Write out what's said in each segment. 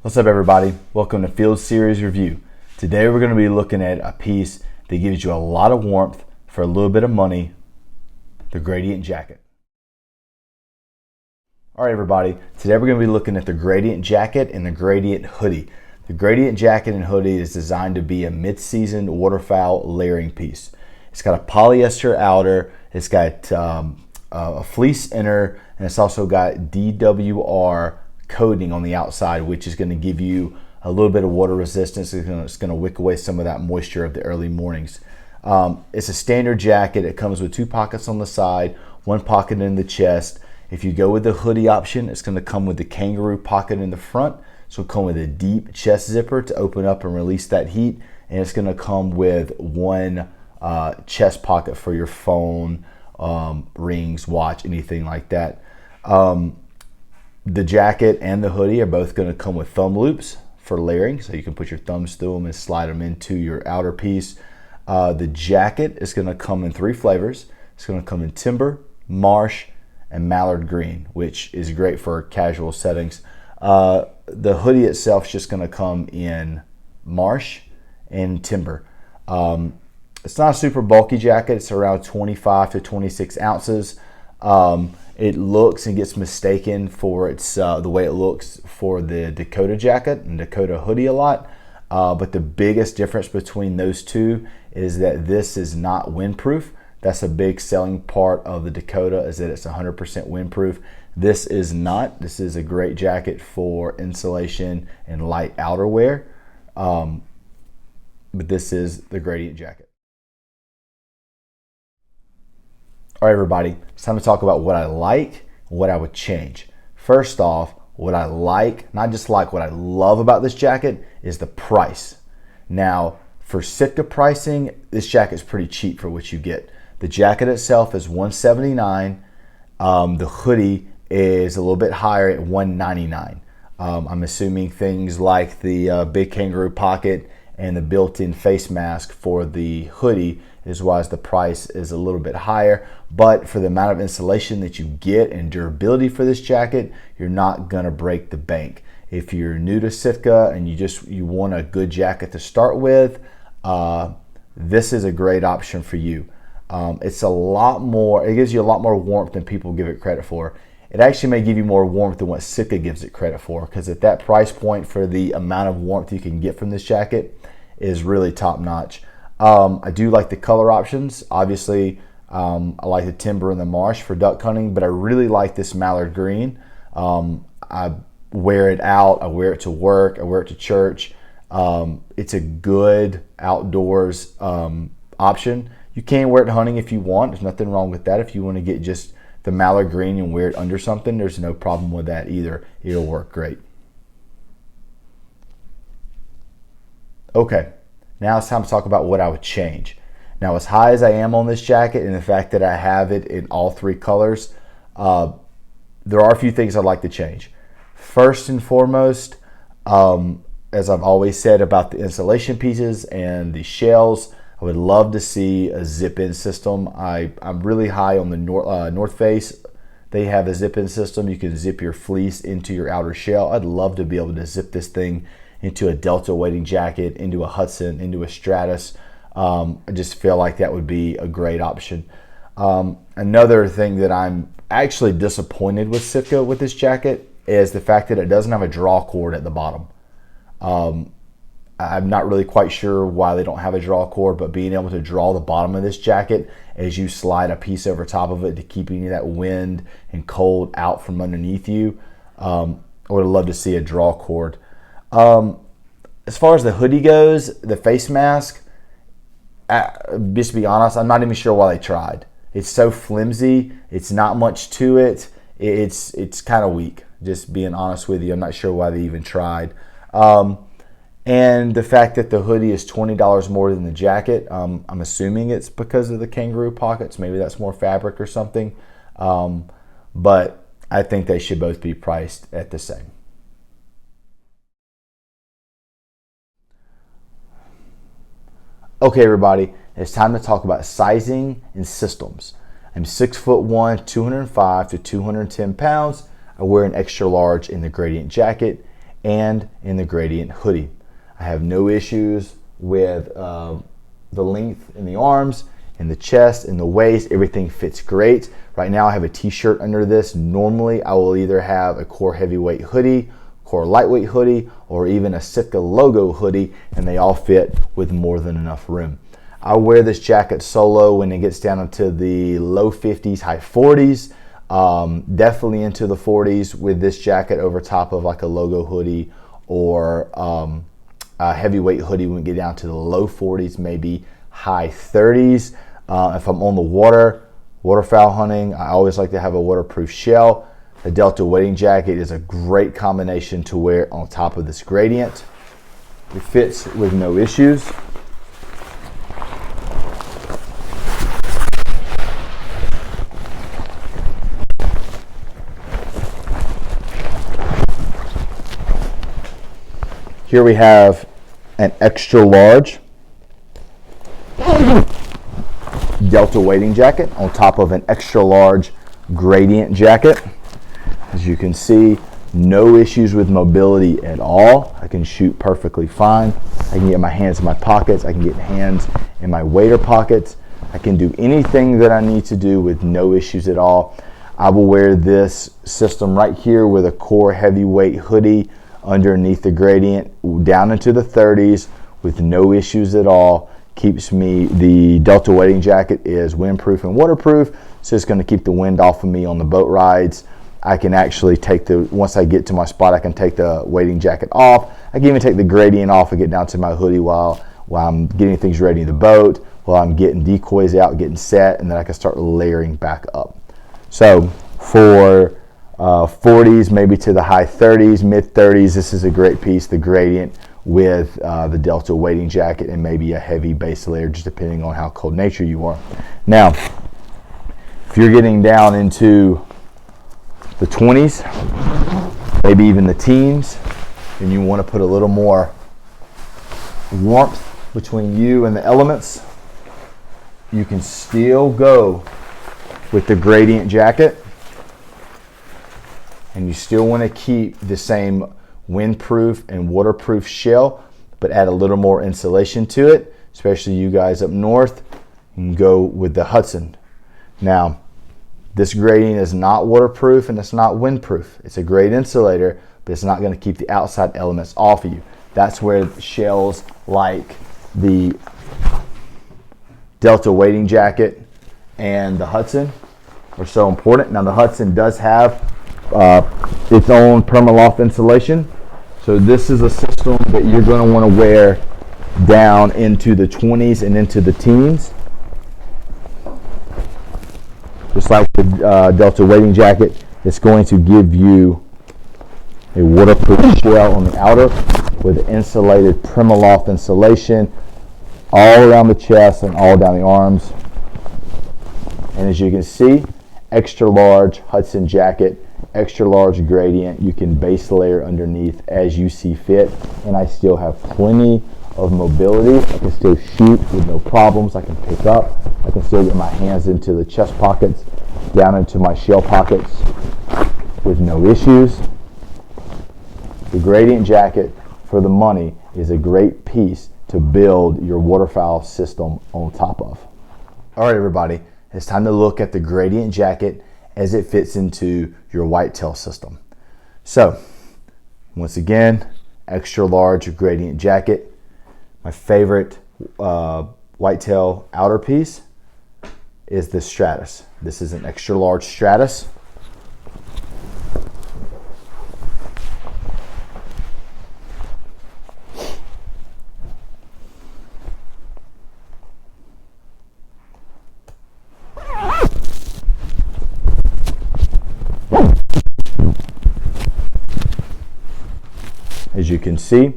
What's up, everybody? Welcome to Field Series Review. Today we're going to be looking at a piece that gives you a lot of warmth for a little bit of money, the Gradient Jacket. All right, everybody. Today we're going to be looking at the Gradient Jacket and the Gradient Hoodie. The Gradient Jacket and Hoodie is designed to be a mid-season waterfowl layering piece. It's got a polyester outer, it's got a fleece inner, and it's also got DWR coating on the outside, which is going to give you a little bit of water resistance. It's going to wick away some of that moisture of the early mornings. It's a standard jacket. It comes with 2 pockets on the side, 1 pocket in the chest. If you go with the hoodie option, it's going to come with the kangaroo pocket in the front. So it'll come with a deep chest zipper to open up and release that heat, and it's going to come with 1 chest pocket for your phone, rings, watch, anything like that. The jacket and the hoodie are both going to come with thumb loops for layering, so you can put your thumbs through them and slide them into your outer piece. The jacket is going to come in 3 flavors. It's going to come in timber, marsh, and mallard green, which is great for casual settings. The hoodie itself is just going to come in marsh and timber. It's not a super bulky jacket. It's around 25 to 26 ounces. It looks and gets mistaken for its the way it looks for the Dakota jacket and Dakota hoodie a lot. But the biggest difference between those two is that this is not windproof. That's a big selling part of the Dakota, is that it's 100% windproof. This is not. This is a great jacket for insulation and light outerwear. But this is the Gradient Jacket. All right, everybody, it's time to talk about what I like and what I would change. First off, what I like, not just like, what I love about this jacket is the price. Now, for Sitka pricing, this jacket's pretty cheap for what you get. The jacket itself is $179. The hoodie is a little bit higher at $199. I'm assuming things like the big kangaroo pocket and the built-in face mask for the hoodie is why the price is a little bit higher. But for the amount of insulation that you get and durability for this jacket, you're not gonna break the bank. If you're new to Sitka and you want a good jacket to start with, this is a great option for you. It gives you a lot more warmth than people give it credit for. It actually may give you more warmth than what Sitka gives it credit for, because at that price point, for the amount of warmth you can get from this jacket is really top notch. I do like the color options. Obviously, I like the timber and the marsh for duck hunting, but I really like this mallard green. I wear it out, I wear it to work, I wear it to church. It's a good outdoors option. You can wear it hunting if you want. There's nothing wrong with that. If you want to get just the mallard green and wear it under something, there's no problem with that either. It'll work great. Okay, now it's time to talk about what I would change. Now, as high as I am on this jacket and the fact that I have it in all 3 colors, there are a few things I'd like to change. First and foremost, as I've always said about the insulation pieces and the shells, I would love to see a zip-in system. I'm really high on the North Face. They have a zip-in system. You can zip your fleece into your outer shell. I'd love to be able to zip this thing into a Delta wading jacket, into a Hudson, into a Stratus. I just feel like that would be a great option. Another thing that I'm actually disappointed with Sitka with this jacket is the fact that it doesn't have a draw cord at the bottom. I'm not really quite sure why they don't have a draw cord, but being able to draw the bottom of this jacket as you slide a piece over top of it to keep any of that wind and cold out from underneath you, I would have loved to see a draw cord. As far as the hoodie goes, the face mask, just to be honest, I'm not even sure why they tried. It's so flimsy. It's not much to it. It's kind of weak, just being honest with you. I'm not sure why they even tried. And the fact that the hoodie is $20 more than the jacket, I'm assuming it's because of the kangaroo pockets. Maybe that's more fabric or something. But I think they should both be priced at the same. Okay, everybody, it's time to talk about sizing and systems. I'm 6'1", 205 to 210 pounds. I wear an extra large in the Gradient jacket, and in the Gradient Hoodie. I have no issues with the length in the arms, in the chest, in the waist. Everything fits great. Right now I have a t-shirt under this. Normally I will either have a Core Heavyweight hoodie, Core Lightweight hoodie, or even a Sitka logo hoodie, and they all fit with more than enough room. I wear this jacket solo when it gets down into the low 50s, high 40s. Definitely into the 40s with this jacket over top of like a logo hoodie or a heavyweight hoodie when we get down to the low 40s, maybe high 30s. If I'm on the waterfowl hunting, I always like to have a waterproof shell. The Delta wading jacket is a great combination to wear on top of this Gradient. It fits with no issues. Here we have an extra large Delta wading jacket on top of an extra large Gradient jacket. As you can see, no issues with mobility at all. I can shoot perfectly fine. I can get my hands in my pockets. I can get hands in my wader pockets. I can do anything that I need to do with no issues at all. I will wear this system right here with a Core Heavyweight hoodie underneath the Gradient down into the 30s with no issues at all. Keeps me, the Delta wading jacket is windproof and waterproof, so it's going to keep the wind off of me on the boat rides. I can actually once I get to my spot, I can take the wading jacket off. I can even take the Gradient off and get down to my hoodie while I'm getting things ready in the boat, while I'm getting decoys out, getting set, and then I can start layering back up. So for 40s, maybe to the high 30s, mid 30s, this is a great piece, the Gradient with the Delta wading jacket and maybe a heavy base layer, just depending on how cold nature you are. Now, if you're getting down into the 20s, maybe even the teens, and you want to put a little more warmth between you and the elements, you can still go with the Gradient jacket, and you still want to keep the same windproof and waterproof shell, but add a little more insulation to it, especially you guys up north. You can go with the Hudson. Now, this Gradient is not waterproof and it's not windproof. It's a great insulator, but it's not going to keep the outside elements off of you. That's where shells like the Delta wading jacket and the Hudson are so important. Now, the Hudson does have its own Permaloft insulation. So this is a system that you're going to want to wear down into the 20s and into the teens. Just like the Delta wading jacket, it's going to give you a waterproof shell on the outer with insulated Permaloft insulation all around the chest and all down the arms. And as you can see, extra large Hudson jacket, extra large Gradient. You can base layer underneath as you see fit, and I still have plenty of mobility. I can still shoot with no problems. I can pick up. I can still get my hands into the chest pockets, down into my shell pockets with no issues. The Gradient jacket for the money is a great piece to build your waterfowl system on top of. All right, everybody, it's time to look at the Gradient jacket as it fits into your whitetail system. So, once again, extra large Gradient jacket. My favorite whitetail outer piece is the Stratus. This is an extra large Stratus. As you can see,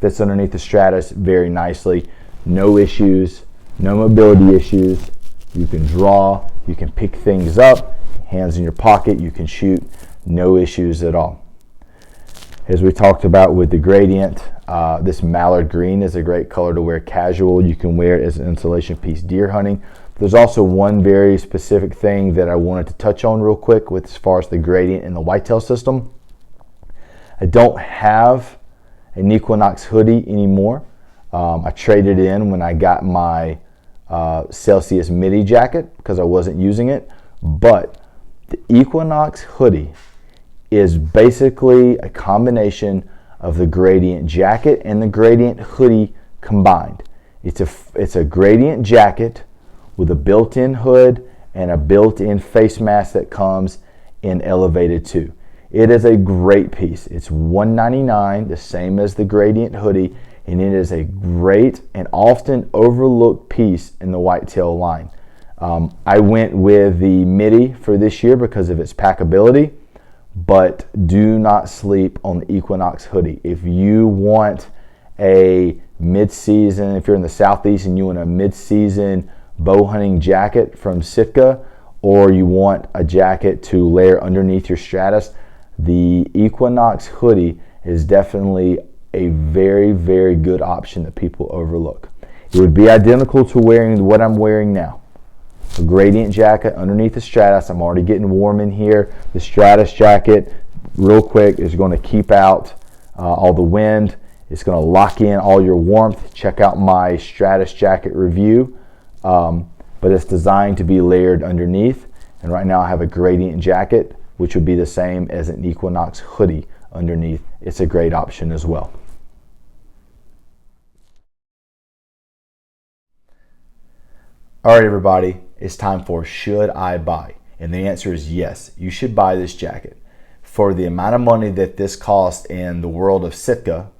fits underneath the Stratus very nicely. No issues, no mobility issues. You can draw, you can pick things up, hands in your pocket, you can shoot, no issues at all. As we talked about with the Gradient, this mallard green is a great color to wear casual. You can wear it as an insulation piece deer hunting. There's also one very specific thing that I wanted to touch on real quick with as far as the Gradient and the whitetail system. I don't have an Equinox hoodie anymore. I traded in when I got my Celsius midi jacket because I wasn't using it. But the Equinox hoodie is basically a combination of the Gradient jacket and the Gradient hoodie combined. It's a Gradient jacket with a built-in hood and a built-in face mask that comes in elevated too. It is a great piece. It's $199, the same as the Gradient hoodie, and it is a great and often overlooked piece in the whitetail line. I went with the midi for this year because of its packability, but do not sleep on the Equinox hoodie. If you want a mid-season, if you're in the Southeast and you want a mid-season bow hunting jacket from Sitka, or you want a jacket to layer underneath your Stratus, the Equinox hoodie is definitely a very, very good option that people overlook. It would be identical to wearing what I'm wearing now. A Gradient jacket underneath the Stratus. I'm already getting warm in here. The Stratus jacket, real quick, is going to keep out all the wind. It's going to lock in all your warmth. Check out my Stratus jacket review. But it's designed to be layered underneath. And right now I have a Gradient jacket, which would be the same as an Equinox hoodie underneath. It's a great option as well. All right, everybody, it's time for should I buy? And the answer is yes, you should buy this jacket. For the amount of money that this costs in the world of Sitka,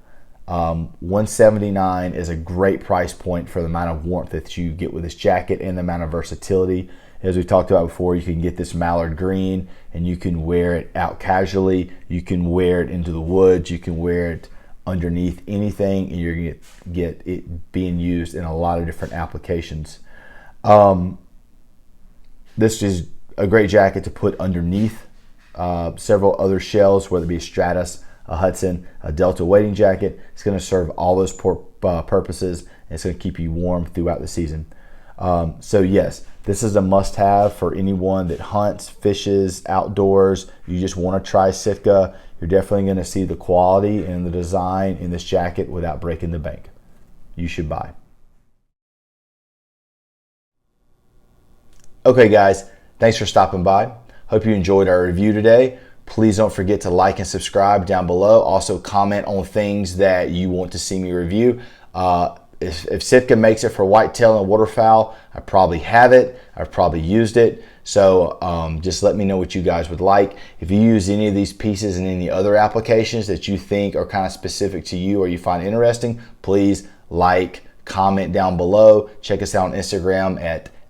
$179 is a great price point for the amount of warmth that you get with this jacket and the amount of versatility. As we talked about before, you can get this mallard green and you can wear it out casually. You can wear it into the woods. You can wear it underneath anything, and you're going to get it being used in a lot of different applications. This is a great jacket to put underneath several other shells, whether it be a Stratus, a Hudson, a Delta wading jacket. It's going to serve all those purposes, and it's going to keep you warm throughout the season. So yes, this is a must-have for anyone that hunts, fishes, outdoors. You just want to try Sitka. You're definitely going to see the quality and the design in this jacket without breaking the bank. You should buy. Okay guys, thanks for stopping by. Hope you enjoyed our review today. Please don't forget to like and subscribe down below. Also comment on things that you want to see me review. If Sitka makes it for whitetail and waterfowl, I probably have it. I've probably used it. So just let me know what you guys would like. If you use any of these pieces in any other applications that you think are kind of specific to you or you find interesting, please like, comment down below. Check us out on Instagram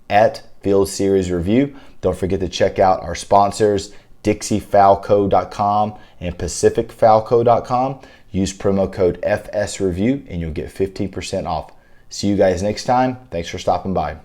at Field Series Review. Don't forget to check out our sponsors, DixieFowlco.com and PacificFowlco.com. Use promo code FSReview and you'll get 15% off. See you guys next time. Thanks for stopping by.